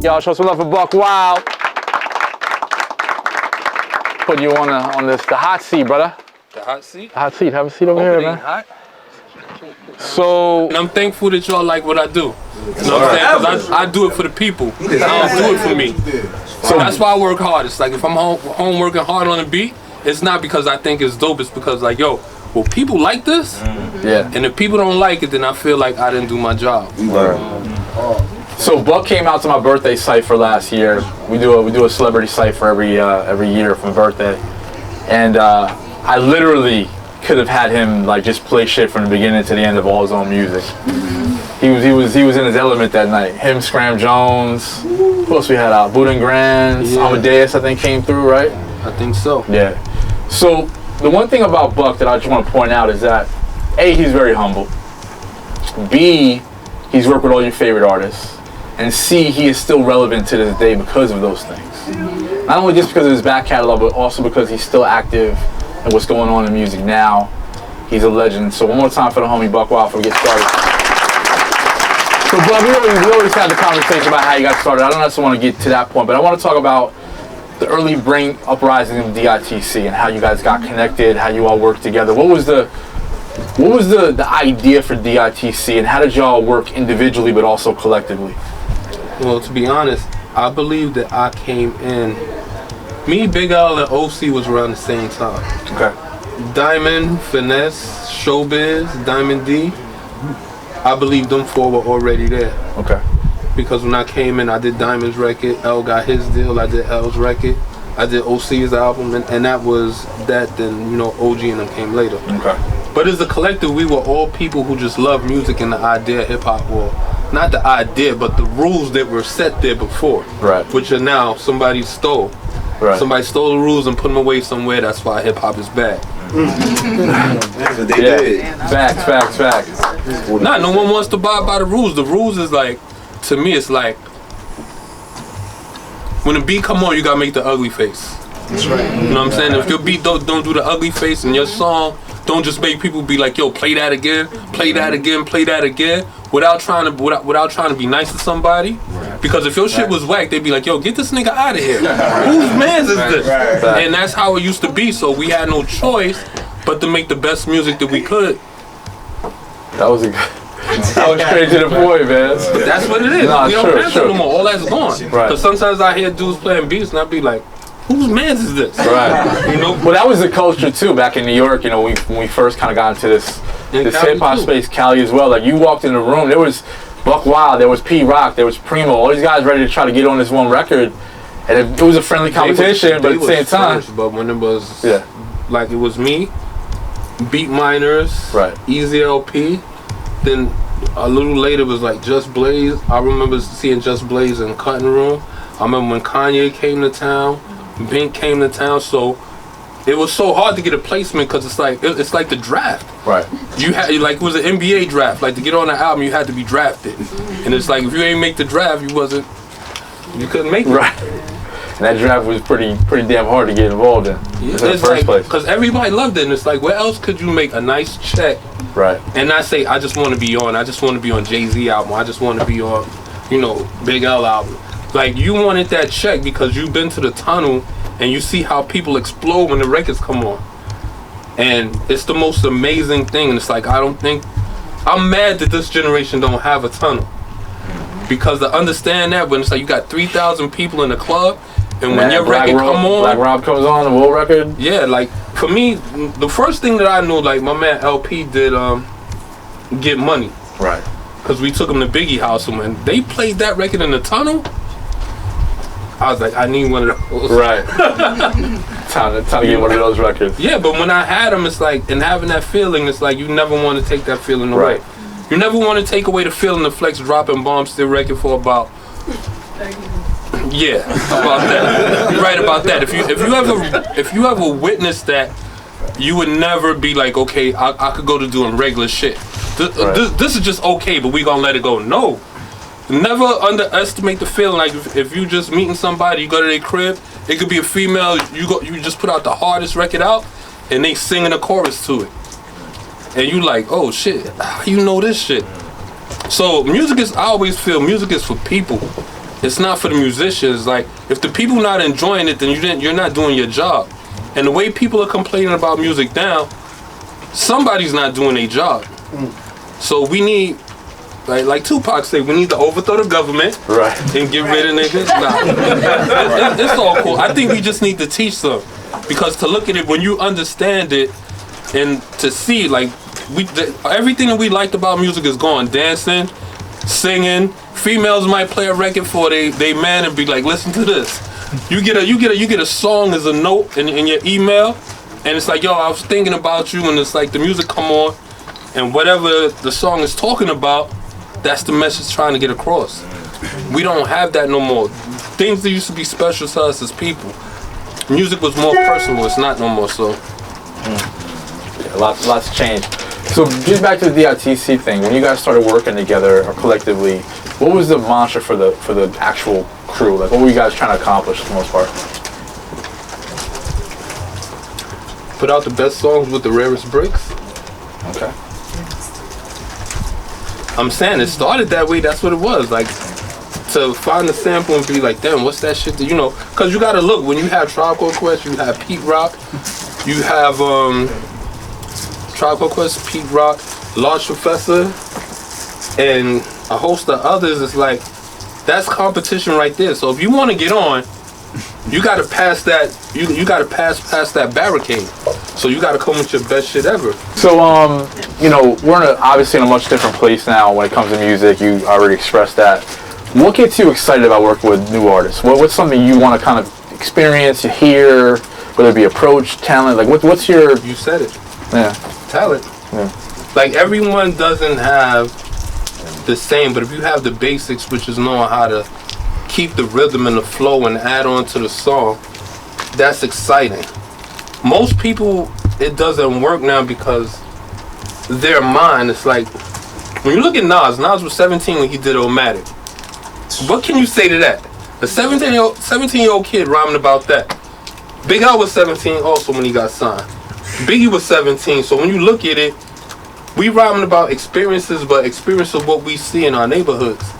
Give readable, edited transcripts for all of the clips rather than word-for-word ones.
Y'all show some love for Buckwild. Put you on the hot seat, brother. The hot seat? The hot seat. Have a seat over here, man. Hot. So, and I'm thankful that y'all like what I do. You know what I'm saying? Because I do it for the people. I don't do it for me. So that's why I work hard. It's like if I'm home working hard on a beat, it's not because I think it's dope. It's because like, yo, well, people like this. Yeah. And if people don't like it, then I feel like I didn't do my job. So Buck came out to my birthday cipher last year. We do a celebrity cipher every year for my birthday, and I literally could have had him like just play shit from the beginning to the end of all his own music. He was in his element that night. Him, Scram Jones. Who else we had out? Buddha and Grands, Amadeus, I think came through, right? I think so. Yeah. So the one thing about Buck that I just want to point out is that A, he's very humble. B, he's worked with all your favorite artists. And C, he is still relevant to this day because of those things. Not only just because of his back catalog, but also because he's still active in what's going on in music now. He's a legend. So one more time for the homie Buckwild before we get started. So Buck, we always had the conversation about how you got started. I don't necessarily want to get to that point, but I want to talk about the early brain uprising of D.I.T.C. and how you guys got connected, how you all worked together. What was the idea for D.I.T.C. and how did y'all work individually but also collectively? Well, to be honest, I believe that I came in. Me, Big L, and OC was around the same time. Okay. Diamond, Finesse, Showbiz, Diamond D. I believe them four were already there. Okay. Because when I came in, I did Diamond's record. L got his deal. I did L's record. I did OC's album, and that was that. Then you know, OG and them came later. Okay. But as a collective, we were all people who just love music and the idea of hip hop. Well, not the idea, but the rules that were set there before. Right. Which are now somebody stole. Right. Somebody stole the rules and put them away somewhere. That's why hip hop is bad. That's what they did. Facts. Nah, no one wants to abide by the rules. The rules is like, to me, it's like when the beat come on, you gotta make the ugly face. That's right. You know what I'm saying? If your beat don't do the ugly face in your song, don't just make people be like, yo, play that again, play that again, play that again, without trying to be nice to somebody. Because if your shit was whack, they'd be like, yo, get this nigga out of here. Whose man's is this? And that's how it used to be. So we had no choice but to make the best music that we could. That was straight to the point, man. But that's what it is. Nah, we don't have that no more. All that's gone. Because sometimes I hear dudes playing beats and I be like, whose man's is this? Right. You know? Well, that was the culture too back in New York. You know, when we first kind of got into this hip hop space, Cali as well. Like you walked in the room, there was Buckwild, there was P Rock, there was Primo, all these guys ready to try to get on this one record, and it was a friendly competition, but at the same time, but when it was like it was me, Beat Miners, Easy LP, then a little later it was like Just Blaze. I remember seeing Just Blaze in Cutting Room. I remember when Kanye came to town, Bink came to town, so it was so hard to get a placement because it's like the draft. Right. You had like it was an NBA draft. Like to get on the album, you had to be drafted, and it's like if you ain't make the draft, you couldn't make it. Right. And that draft was pretty damn hard to get involved in. Yeah, in the first place. Because everybody loved it, and it's like where else could you make a nice check? Right. And not say I just want to be on. I just want to be on Jay-Z album. I just want to be on, Big L album. Like you wanted that check because you've been to the tunnel and you see how people explode when the records come on. And it's the most amazing thing. And it's like, I'm mad that this generation don't have a tunnel. Because to understand that, when it's like you got 3,000 people in the club, and when your record come on. Black Rob comes on, the Will record. Yeah, like, for me, the first thing that I knew, like, my man LP did Get Money. Right. Because we took him to Biggie house, and when they played that record in the tunnel, I was like, I need one of those. Right. time to get one of those records. Yeah, but when I had them, it's like, and having that feeling, it's like you never want to take that feeling away. Right. You never want to take away the feeling of Flex dropping Bombs Still record for about. Yeah, about that. You're right about that. If you ever witnessed that, you would never be like, okay, I could go to doing regular shit. This is just okay, but we gonna let it go. No. Never underestimate the feeling. Like if you just meeting somebody, you go to their crib, it could be a female, you just put out the hardest record out and they singing a chorus to it. And you like, oh shit, how you know this shit? So I always feel music is for people. it's not for the musicians. Like, if the people not enjoying it, then you're not doing your job. And the way people are complaining about music now, somebody's not doing their job. So we need, like Tupac said, we need to overthrow the government, right, and get rid of niggas. Nah, it's all cool. I think we just need to teach them, because to look at it, when you understand it, and to see, like, everything that we liked about music is gone. Dancing, singing. Females might play a record for they man and be like, listen to this. You get a song as a note in your email, and it's like, yo, I was thinking about you, and it's like the music come on, and whatever the song is talking about, that's the message trying to get across. We don't have that no more. Things that used to be special to us as people. Music was more personal. It's not no more so. Yeah, lots changed. So just back to the D.I.T.C thing. When you guys started working together or collectively, what was the mantra for the actual crew? Like, what were you guys trying to accomplish for the most part? Put out the best songs with the rarest bricks. Okay. I'm saying it started that way. That's what it was. Like, to find the sample and be like, damn, what's that shit that, you know? Because you got to look, when you have Tribe Called Quest, you have Pete Rock, you have Tribe Called Quest, Pete Rock, Large Professor, and a host of others. It's like, that's competition right there. So if you want to get on, you got to pass that. You got to pass that barricade. So you got to come with your best shit ever. So you know, we're obviously in a much different place now when it comes to music. You already expressed that. What gets you excited about working with new artists? What's something you want to kind of experience, you hear, whether it be approach, talent? Like, what's your? You said it. Yeah. Talent. Yeah. Like, everyone doesn't have the same, but if you have the basics, which is knowing how to keep the rhythm and the flow and add on to the song, that's exciting. Most people, it doesn't work now because their mind, it's like, when you look at Nas was 17 when he did Omatic. What can you say to that? A 17-year-old kid rhyming about that. Big L was 17 also when he got signed. Biggie was 17, so when you look at it, we rhyming about experiences, but experience of what we see in our neighborhoods.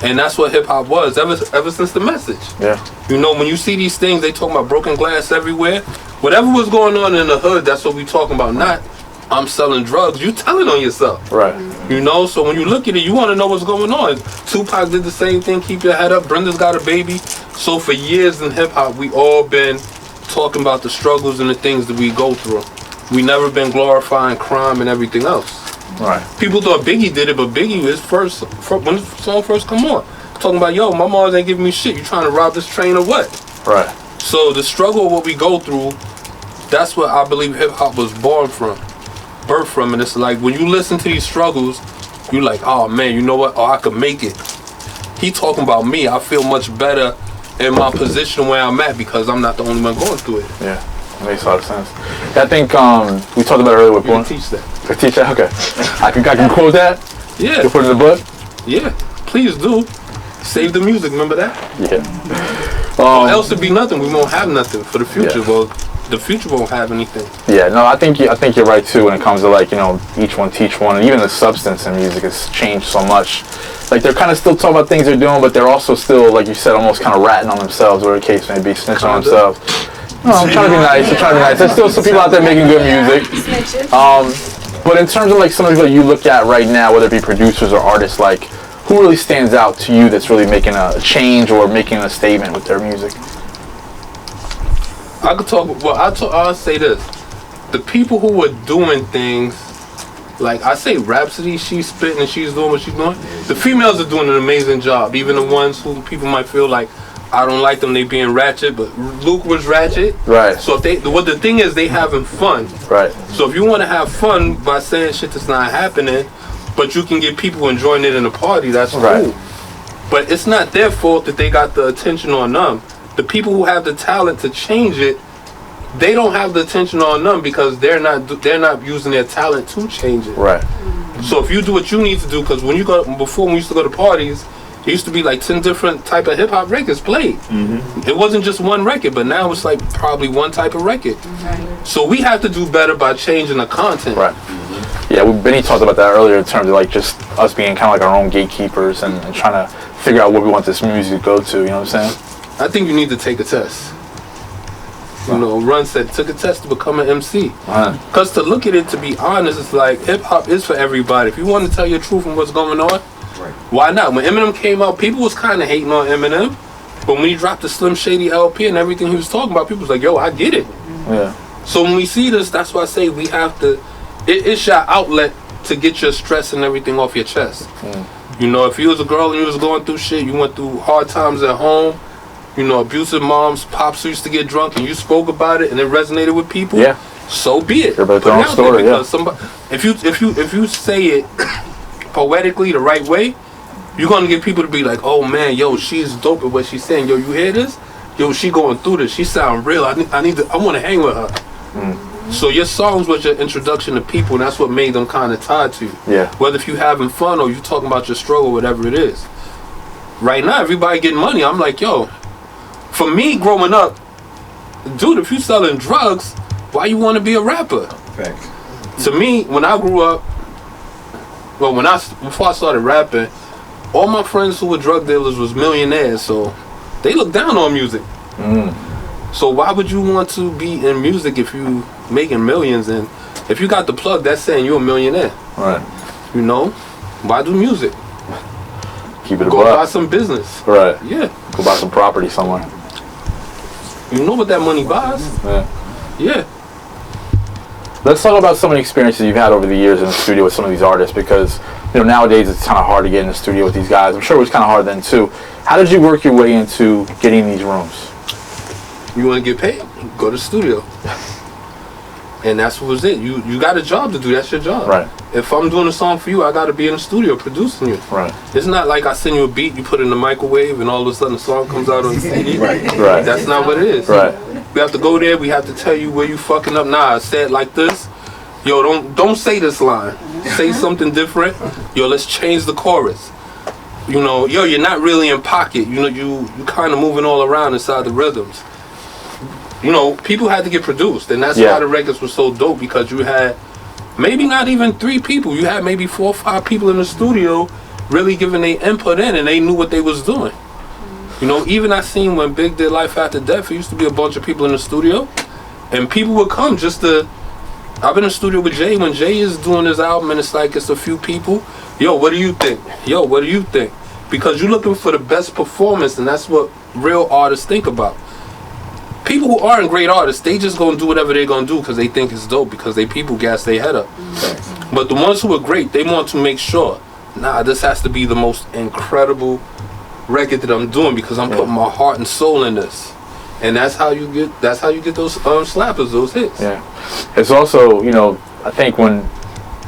And that's what hip-hop was, ever since The Message. Yeah. You know, when you see these things, they talking about broken glass everywhere. Whatever was going on in the hood, that's what we talking about. Not, I'm selling drugs. You telling on yourself. Right. You know, so when you look at it, you want to know what's going on. Tupac did the same thing, keep your head up. Brenda's got a baby. So for years in hip-hop, we all been talking about the struggles and the things that we go through. We never been glorifying crime and everything else. Right. People thought Biggie did it, but Biggie, when the song first come on, talking about, yo, my mom ain't giving me shit. You trying to rob this train or what? Right. So the struggle of what we go through, that's what I believe hip-hop was birthed from. And it's like, when you listen to these struggles, you like, oh man, you know what? Oh, I could make it. He talking about me. I feel much better in my position where I'm at because I'm not the only one going through it. Yeah. Makes a lot of sense. I think we talked about it earlier with You can teach that. I teach that? Okay. I can quote that? Yeah. You put it in the book? Yeah. Please do. Save the music, remember that? Yeah. Or else it'd be nothing. We won't have nothing for the future. Yeah. Well, the future won't have anything. Yeah, no, I think you're right too when it comes to, like, you know, each one teach one, and even the substance in music has changed so much. Like, they're kind of still talking about things they're doing, but they're also still, like you said, almost kind of ratting on themselves, or the case may be, snitching on themselves. No, I'm trying to be nice. There's still some people out there making good music. But in terms of, like, some of the people you look at right now, whether it be producers or artists, like, who really stands out to you that's really making a change or making a statement with their music? I could talk. Well, I'll say this: the people who were doing things, like I say, Rhapsody, she's spitting and she's doing what she's doing. The females are doing an amazing job. Even the ones who people might feel like I don't like them, they being ratchet, but Luke was ratchet. Right. So if the thing is, they having fun. Right. So if you want to have fun by saying shit that's not happening, but you can get people enjoying it in a party, that's cool. Right. But it's not their fault that they got the attention on them. The people who have the talent to change it, they don't have the attention on them because they're not using their talent to change it. Right. So if you do what you need to do, because when we used to go to parties, it used to be like 10 different type of hip hop records played. It wasn't just one record, but now it's like probably one type of record. So we have to do better by changing the content. Right. Yeah, Benny talked about that earlier in terms of, like, just us being kind of like our own gatekeepers and trying to figure out what we want this music to go to. You know what I'm saying? I think you need to take a test. You know, Run said took a test to become an MC. Because to look at it, to be honest, it's like hip hop is for everybody. If you want to tell your truth and what's going on, why not? When Eminem came out, people was kind of hating on Eminem, but when he dropped the Slim Shady LP and everything he was talking about, people was like, yo, I get it. Yeah. So when we see this, that's why I say we have to. It's your outlet to get your stress and everything off your chest. You know, if you was a girl and you was going through shit, you went through hard times at home. You know, abusive moms, pops used to get drunk, and you spoke about it, and it resonated with people. Yeah. So be it. But their own story, because somebody, if you say it poetically the right way, you're gonna get people to be like, oh man, yo, she's dope at what she's saying. Yo, you hear this? Yo, she going through this. She sound real. I want to hang with her. So your songs was your introduction to people, and that's what made them kind of tied to you. Yeah. Whether if you having fun or you talking about your struggle, whatever it is. Right now, everybody getting money. I'm like, yo. For me, growing up, dude, if you selling drugs, why you want to be a rapper? Thanks. To me, when I grew up, well, before I started rapping, all my friends who were drug dealers was millionaires, so they look down on music. So why would you want to be in music if you making millions? And if you got the plug, that's saying you're a millionaire. Right. You know, why do music? Keep it Go above. buy some business. Right. Yeah. Go buy some property somewhere. You know what that money buys? Yeah. Let's talk about some of the experiences you've had over the years in the studio with some of these artists, because you know nowadays it's kind of hard to get in the studio with these guys. I'm sure it was kind of hard then too. How did you work your way into getting in these rooms? You want to get paid? Go to the studio. And that's what was it. You got a job to do. That's your job. Right. If I'm doing a song for you, I got to be in the studio producing you. Right. It's not like I send you a beat, you put it in the microwave, and all of a sudden the song comes out on the CD. Right. That's not what it is. Right. We have to go there. We have to tell you where you fucking up. Nah, I said like this. Yo, don't say this line. Say something different. Yo, let's change the chorus. You know, yo, you're not really in pocket. You know, you kind of moving all around inside the rhythms. You know, people had to get produced, and that's why the records were so dope, because you had maybe not even 3 people. You had maybe 4 or 5 people in the studio really giving their input in, and they knew what they was doing. You know, even I seen when Big did Life After Death, it used to be a bunch of people in the studio, and people would come just to. I've been in the studio with Jay when Jay is doing his album, and it's like it's a few people. Yo, what do you think? Yo, what do you think? Because you're looking for the best performance, and that's what real artists think about. People who aren't great artists, they just gonna do whatever they're gonna do because they think it's dope, because they people gas their head up. But the ones who are great, they want to make sure, nah, this has to be the most incredible record that I'm doing, because I'm putting my heart and soul in this. And that's how you get those slappers, those hits. Yeah. It's also, you know, I think when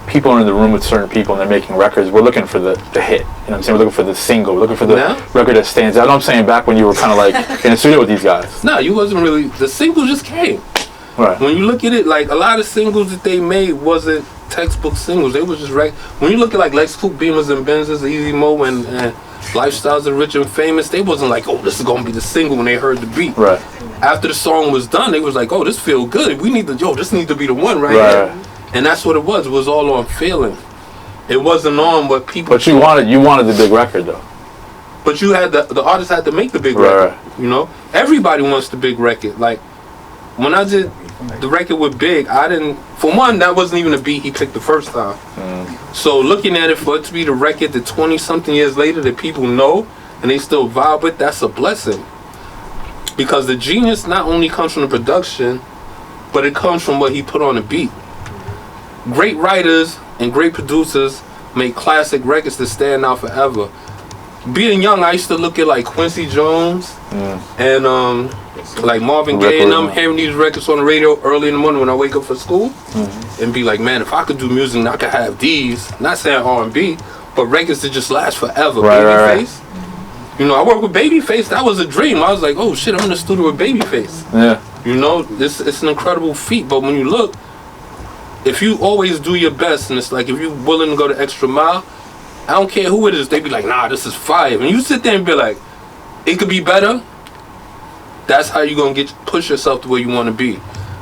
people are in the room with certain people and they're making records, we're looking for the hit. You know what I'm saying? We're looking for the single. We're looking for the record that stands out. You know what I'm saying? Back when you were kind of like in the studio with these guys. No, you wasn't really. The single just came. Right. When you look at it, like a lot of singles that they made wasn't textbook singles. They was just when you look at like Lex Coupe, Beamers and Benzes, Easy Mo, and Lifestyles of Rich and Famous, they wasn't like, oh, this is gonna be the single when they heard the beat. Right. After the song was done, they was like, oh, this feel good. We need to, this need to be the one right here. And that's what it was. It was all on feeling. It wasn't on what people. But you wanted the big record though. But you had the artist had to make the big record. You know, everybody wants the big record. Like when I did the record with Big, I didn't. For one, that wasn't even a beat he picked the first time. So looking at it, for it to be the record that 20-something years later that people know and they still vibe with, that's a blessing. Because the genius not only comes from the production, but it comes from what he put on the beat. Great writers and great producers make classic records that stand out forever. Being young, I used to look at like Quincy Jones and like Marvin Gaye and them, hearing these records on the radio early in the morning when I wake up for school, and be like, man, if I could do music, I could have these. Not saying R&B, but records that just last forever. Babyface. You know, I work with Babyface. That was a dream. I was like, oh shit, I'm in the studio with Babyface. Yeah. You know, it's an incredible feat. But when you look, if you always do your best, and it's like if you're willing to go the extra mile, I don't care who it is, they be like, nah, this is fire. And you sit there and be like, it could be better. That's how you're gonna push yourself to where you want to be.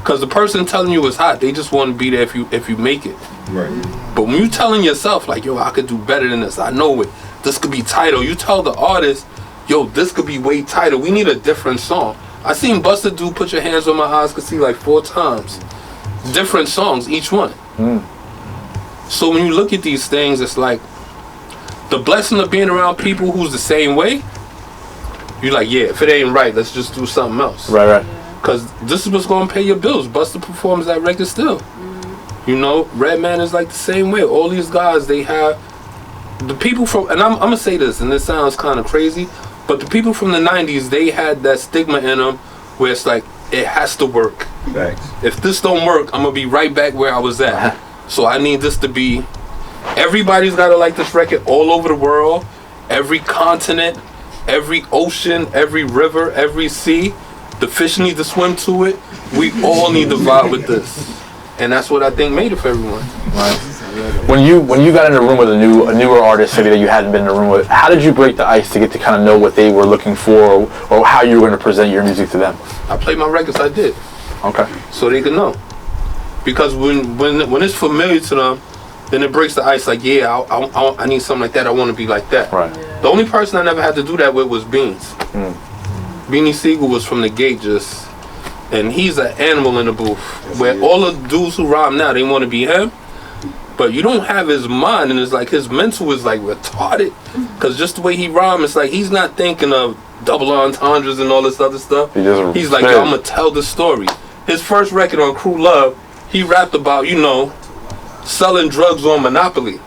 Because the person telling you it's hot, they just want to be there if you make it. Right. But when you telling yourself, like, yo, I could do better than this. I know it. This could be tighter. You tell the artist, yo, this could be way tighter. We need a different song. I seen Busta do Put Your Hands on My Eyes Could See like 4 times. Different songs, each one. So when you look at these things, it's like the blessing of being around people who's the same way. You're like, yeah, if it ain't right, let's just do something else. Right. Because this is what's going to pay your bills. Busta performs that record still. You know, Redman is like the same way. All these guys, they have the people from, and I'm going to say this, and this sounds kind of crazy, but the people from the 90s, they had that stigma in them where it's like, it has to work. Thanks. If this don't work, I'm going to be right back where I was at. So I need this to be, everybody's got to like this record all over the world, every continent, every ocean, every river, every sea. The fish need to swim to it. We all need to vibe with this. And that's what I think made it for everyone. Right. When you got in a room with a newer artist, maybe that you hadn't been in a room with, how did you break the ice to get to kind of know what they were looking for, or how you were going to present your music to them? I played my records, I did. Okay. So they could know. Because when it's familiar to them, then it breaks the ice. Like, yeah, I need something like that. I want to be like that. Right. The only person I never had to do that with was Beans. Beanie Sigel was from the gate and he's an animal in the booth. Where all the dudes who rhyme now, they want to be him. But you don't have his mind, and it's like his mental is like retarded. Because just the way he rhymes, it's like he's not thinking of double entendres and all this other stuff. He's like, yo, I'm going to tell the story. His first record on Crew Love, he rapped about, you know, selling drugs on Monopoly.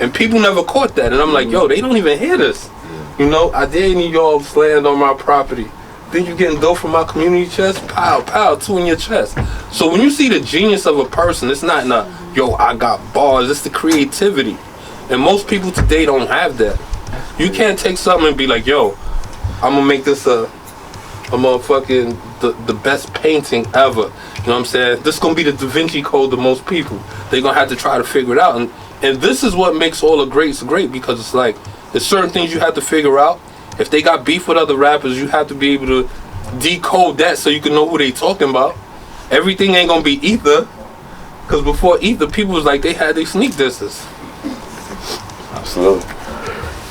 And people never caught that. And I'm like, yo, they don't even hear this. You know, I dare any y'all land on my property. Then you getting dope from my community chest? Pow, pow, 2 in your chest. So when you see the genius of a person, it's not in a, yo, I got bars. It's the creativity. And most people today don't have that. You can't take something and be like, yo, I'm going to make this a motherfucking, the best painting ever. You know what I'm saying? This is going to be the Da Vinci Code to most people. They're going to have to try to figure it out. And this is what makes all the greats great, because it's like, there's certain things you have to figure out. If they got beef with other rappers, you have to be able to decode that so you can know who they talking about. Everything ain't gonna be Ether, because before Ether, people was like, they had their sneak disses. Absolutely.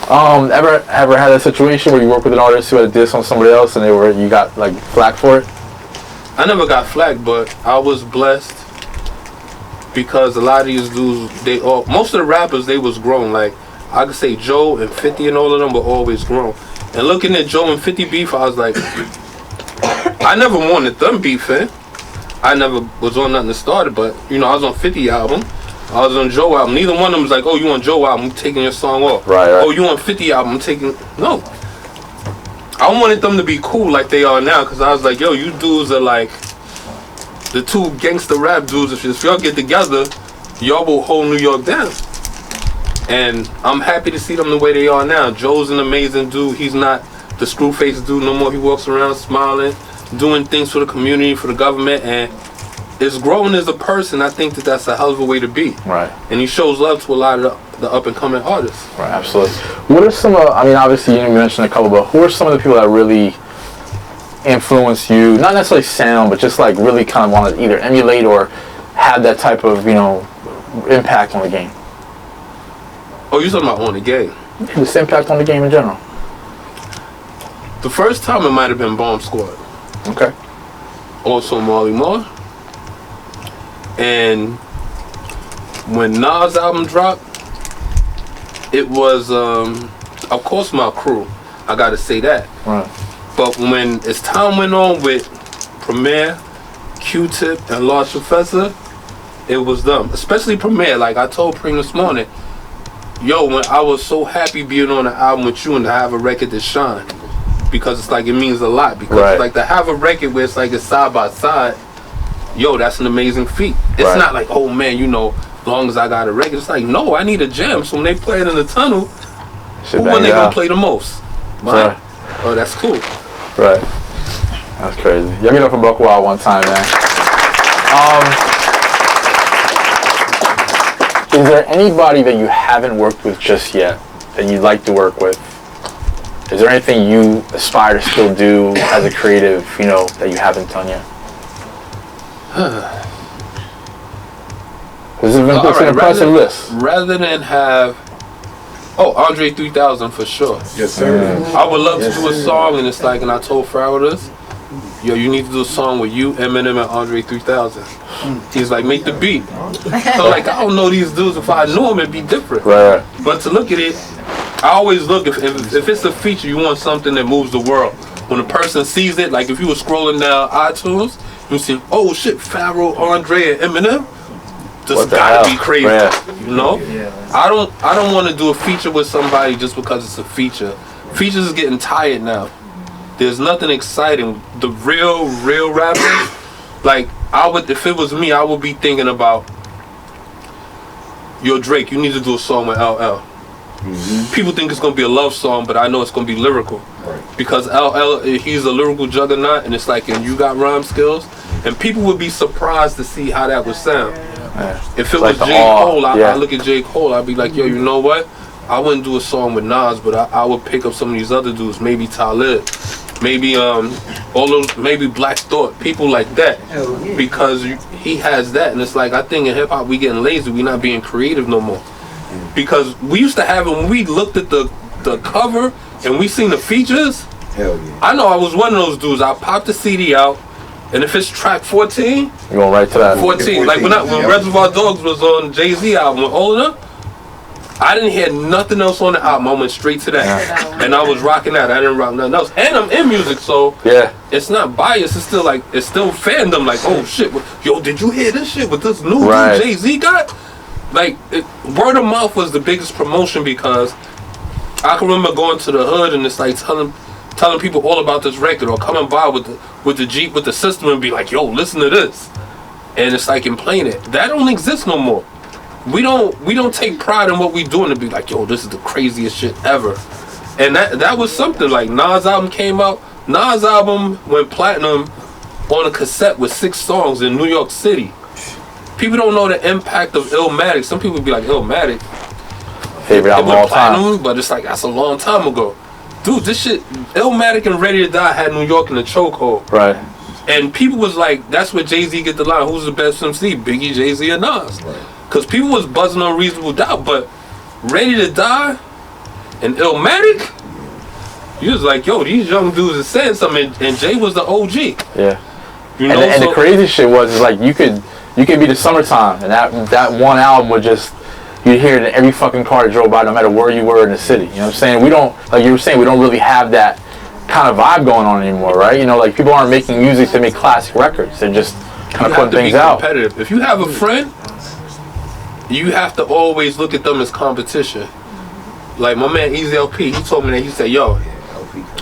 Ever had a situation where you work with an artist who had a diss on somebody else and you got like flack for it? I never got flack, but I was blessed because a lot of these dudes, most of the rappers, they was grown. Like, I could say Joe and 50 and all of them were always grown. And looking at Joe and 50 beef, I was like, I never wanted them beefing. I never was on nothing that started, but, you know, I was on 50 album. I was on Joe album. Neither one of them was like, oh, you on Joe album, I'm taking your song off. Right. Oh, you on 50 album, I'm taking... No. I wanted them to be cool like they are now, because I was like, yo, you dudes are like the 2 gangster rap dudes. If y'all get together, y'all will hold New York down. And I'm happy to see them the way they are now. Joe's an amazing dude. He's not the screw-faced dude no more. He walks around smiling, doing things for the community, for the government, and is growing as a person. I think that's a hell of a way to be. Right. And he shows love to a lot of the up-and-coming artists. Right, absolutely. What are some of, I mean, obviously you mentioned a couple, but who are some of the people that really influence you, not necessarily sound, but just like really kind of want to either emulate or have that type of, you know, impact on the game? Oh, you're talking about on the game? Yeah, just impact on the game in general. The first time it might have been Bomb Squad. Okay. Also Marley Marl. And when Nas' album dropped, it was, of course, my crew. I gotta say that. Right. But when as time went on with Premier, Q-Tip, and Large Professor, it was them. Especially Premier. Like I told Preem this morning, yo, when I was so happy being on an album with you and to have a record that shine, because it's like it means a lot. Because it's like to have a record where it's like it's side by side, yo, that's an amazing feat. It's not like, oh man, you know, as long as I got a record. It's like, no, I need a jam. So when they play it in the tunnel, who when they gonna play the most? Mine. Oh, that's cool. Right. That's crazy. Y'all get up for Buckwild one time, man. Is there anybody that you haven't worked with just yet that you'd like to work with? Is there anything you aspire to still do as a creative, you know, that you haven't done yet? This is an impressive list. Rather than have, Andre 3000 for sure. Yes, sir. I would love to do a song, and it's like, and I told FLWRS, yo, you need to do a song with you, Eminem, and Andre 3000. He's like, make the beat. So like, I don't know these dudes. If I knew them, it'd be different. Right. But to look at it, I always look, if it's a feature, you want something that moves the world. When a person sees it, like if you were scrolling down iTunes, you see, oh shit, Pharoah, Andre, and Eminem. This gotta be crazy, you know? I don't want to do a feature with somebody just because it's a feature. Features is getting tired now. There's nothing exciting. The real rappers, like if it was me, I would be thinking about, yo Drake, you need to do a song with LL. People think it's gonna be a love song, but I know it's gonna be lyrical, because LL, he's a lyrical juggernaut, and it's like, and you got rhyme skills, and people would be surprised to see how that would sound. If it was J. Cole, I look at J. Cole, I'd be like, yo, you know what? I wouldn't do a song with Nas, but I would pick up some of these other dudes, maybe Talib, maybe maybe Black Thought, people like that, because he has that, and it's like, I think in hip hop we getting lazy, we not being creative no more, because we used to have it when we looked at the cover and we seen the features. Hell yeah. I know I was one of those dudes. I popped the CD out. And if it's track 14, you're going right to that. 14. Like when Reservoir Dogs was on Jay-Z album with Old Enough, I didn't hear nothing else on the album. I went straight to that. And I was rocking that. I didn't rock nothing else. And I'm in music, so it's not biased. It's still like, it's still fandom. Like, oh shit, yo, did you hear this shit with this new dude Jay-Z got? Like, word of mouth was the biggest promotion, because I can remember going to the hood and it's like telling people all about this record, or coming by with the Jeep with the system and be like, yo, listen to this, and it's like, and playing it. That don't exist no more. We don't take pride in what we doing to be like, yo, this is the craziest shit ever. And that was something. Like Nas album came out. Nas album went platinum on a cassette with 6 songs in New York City. People don't know the impact of Illmatic. Some people be like, Illmatic, favorite album of all time, but it's like, that's a long time ago. Dude, this shit, Illmatic and Ready to Die had New York in the chokehold. Right. And people was like, that's where Jay-Z get the line, who's the best MC, Biggie, Jay-Z, or Nas? Because people was buzzing on Reasonable Doubt, but Ready to Die and Illmatic, you was like, yo, these young dudes are saying something, and Jay was the OG. Yeah. You know, and the crazy shit was, is like, you could be the summertime, and that one album would just, you'd hear it in every fucking car that drove by, no matter where you were in the city. You know what I'm saying? We don't, like you were saying, we don't really have that kind of vibe going on anymore, right? You know, like, people aren't making music to make classic records. They're just kind of putting things out. Competitive. If you have a friend, you have to always look at them as competition. Like my man Easy LP, he told me that, he said, yo,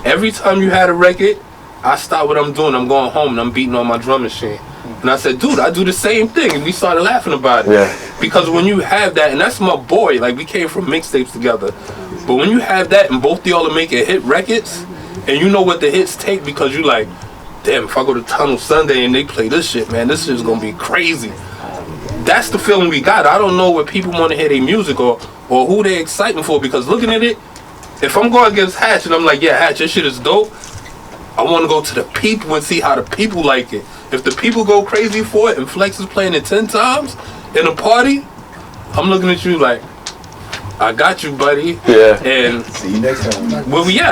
every time you had a record, I stop what I'm doing, I'm going home and I'm beating on my drum machine. And I said, dude, I do the same thing. And we started laughing about it. Yeah. Because when you have that, and that's my boy, like we came from mixtapes together. But when you have that and both of y'all are making hit records, and you know what the hits take, because you like, damn, if I go to Tunnel Sunday and they play this shit, man, this shit's gonna be crazy. That's the feeling we got. I don't know what people want to hear their music or who they exciting for, because looking at it, if I'm going against Hatch and I'm like, yeah, Hatch, this shit is dope, I want to go to the people and see how the people like it. If the people go crazy for it and Flex is playing it 10 times in a party, I'm looking at you like, I got you, buddy. Yeah. And see you next time.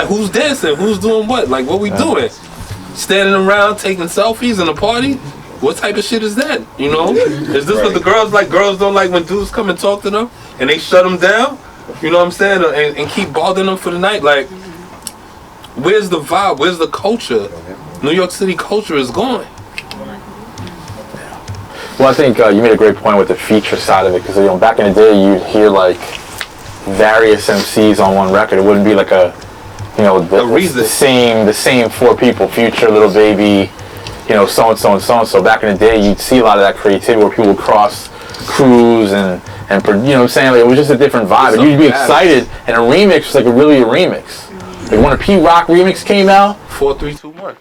Who's dancing? Who's doing what? Like, what we doing? Standing around taking selfies in a party? What type of shit is that? You know? Is this what the girls like? Girls don't like when dudes come and talk to them and they shut them down? You know what I'm saying? And keep bothering them for the night. Like, where's the vibe? Where's the culture? New York City culture is gone. Well, I think you made a great point with the feature side of it, because, you know, back in the day, you'd hear like various MCs on one record. It wouldn't be like the same 4 people: Future, Little Baby, you know, so and so and so and so. Back in the day, you'd see a lot of that creativity where people would cross crews and you know what I'm saying? Like, it was just a different vibe, and you'd be excited. And a remix was like really a remix. Like when a P-Rock remix came out. 4, 3, 2, 1.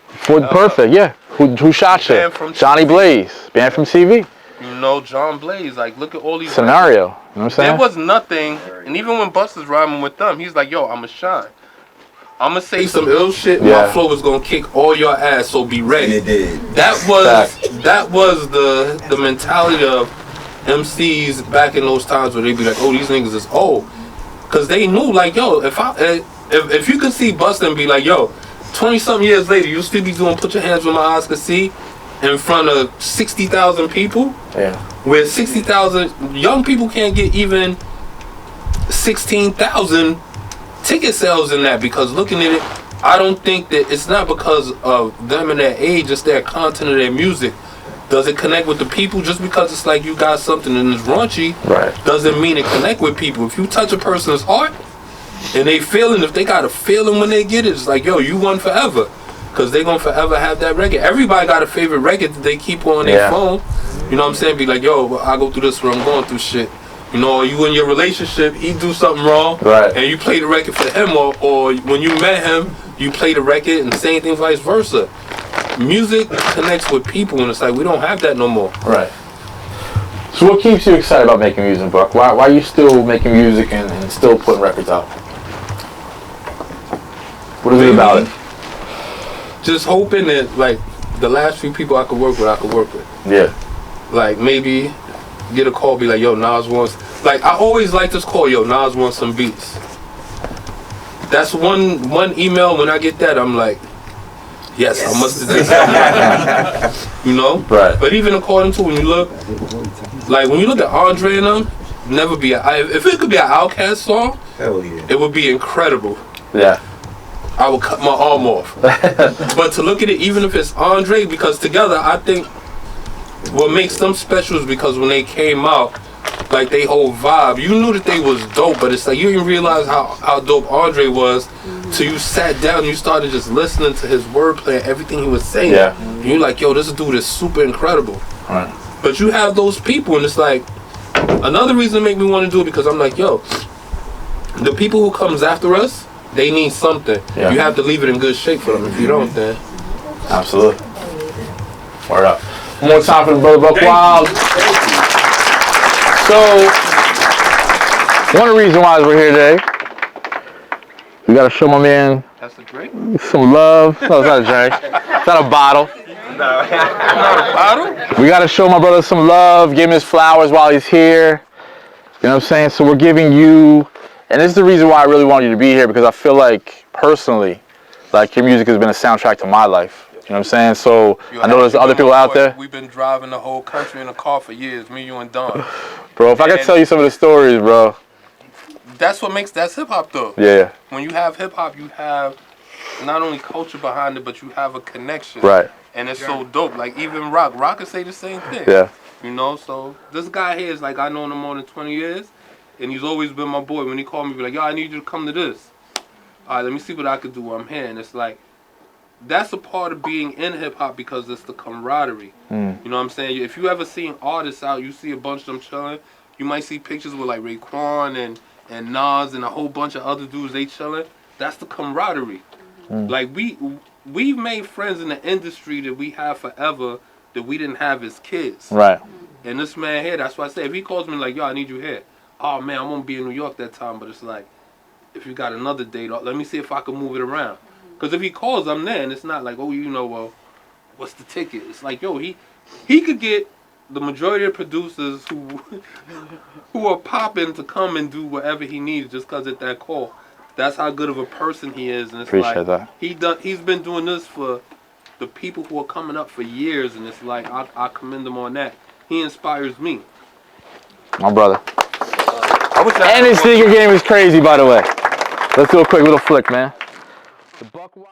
Perfect, yeah. Who shot you? Johnny Blaze, band from CV. You know, John Blaze. Like, look at all these Scenario. You know what I'm saying? There was nothing, and even when Busta's rhyming with them, he's like, yo, I'ma shine. I'm gonna say some ill shit. My flow is gonna kick all your ass, so be ready. And it did. That was the mentality of MCs back in those times where they be like, oh, these niggas is old, cause they knew like, yo, if you could see Busta and be like, yo, 20-something years later, you still be doing Put Your Hands Where My Eyes Can See in front of 60,000 people. Yeah. Where 60,000 young people can't get even 16,000 ticket sales in that, because looking at it, I don't think that it's not because of them and their age, it's their content of their music. Does it connect with the people? Just because it's like you got something and it's raunchy, doesn't mean it connect with people. If you touch a person's heart and they feeling, if they got a feeling when they get it, it's like, yo, you won forever. Because they gonna forever have that record. Everybody got a favorite record that they keep on their phone. You know what I'm saying? Be like, yo, I go through this where I'm going through shit. You know, you in your relationship, he do something wrong, and you play the record for him, or when you met him, you play the record, and same thing vice versa. Music connects with people, and it's like we don't have that no more. Right. So what keeps you excited about making music, Buck? Why are you still making music and still putting records out? What is it about it? Just hoping that, like, the last few people I could work with. Yeah. Like, maybe get a call, be like, yo, Nas wants, like, I always like this call, yo, Nas wants some beats. That's one email. When I get that, I'm like, yes. I must have done something. You know? Right. But even according to when you look at Andre and them, never be if it could be an Outkast song, hell yeah, it would be incredible. Yeah. I would cut my arm off. But to look at it, even if it's Andre, because together, I think what makes them special is because when they came out, like, they whole vibe, you knew that they was dope, but it's like you didn't realize how dope Andre was till you sat down and you started just listening to his wordplay and everything he was saying. Yeah. And you're like, yo, this dude is super incredible. Right. But you have those people, and it's like, another reason to make me want to do it, because I'm like, yo, the people who comes after us, they need something. Yeah. You have to leave it in good shape for them. If you don't, then... Absolutely. Word up. One more time for the brother Buckwild. So, one of the reasons why we're here today, we gotta show my man some love. No, it's not a drink. It's not a bottle. Not a bottle? We gotta show my brother some love, give him his flowers while he's here. You know what I'm saying? So we're giving you, and this is the reason why I really wanted you to be here, because I feel like, personally, like, your music has been a soundtrack to my life. You know what I'm saying? So, I know there's other people out there. We've been driving the whole country in a car for years, me, you, and Don. Bro, if I could tell you some of the stories, bro. That's hip-hop, though. Yeah. When you have hip-hop, you have not only culture behind it, but you have a connection. Right. And it's so dope. Like, even Rock can say the same thing. Yeah. You know, so this guy here is like, I know him more than 20 years, and he's always been my boy. When he called me, be like, yo, I need you to come to this. All right, let me see what I can do while I'm here. And it's like, that's a part of being in hip-hop, because it's the camaraderie. You know what I'm saying? If you ever seen artists out, you see a bunch of them chilling, you might see pictures with, like, Raekwon and Nas and a whole bunch of other dudes, they chilling. That's the camaraderie. Like, we've made friends in the industry that we have forever that we didn't have as kids. Right. And this man here, that's why I say, if he calls me like, yo, I need you here. Oh, man, I'm going to be in New York that time. But it's like, if you got another date, let me see if I can move it around. Because if he calls, I'm there. And it's not like, oh, you know, well, what's the ticket? It's like, yo, he could get the majority of producers who are popping to come and do whatever he needs just because at that call. That's how good of a person he is. And it's Appreciate like, that. He's been doing this for the people who are coming up for years. And it's like, I commend him on that. He inspires me. My brother. And his sneaker game is crazy, by the way. Let's do a quick little flick, man. The Buckwild.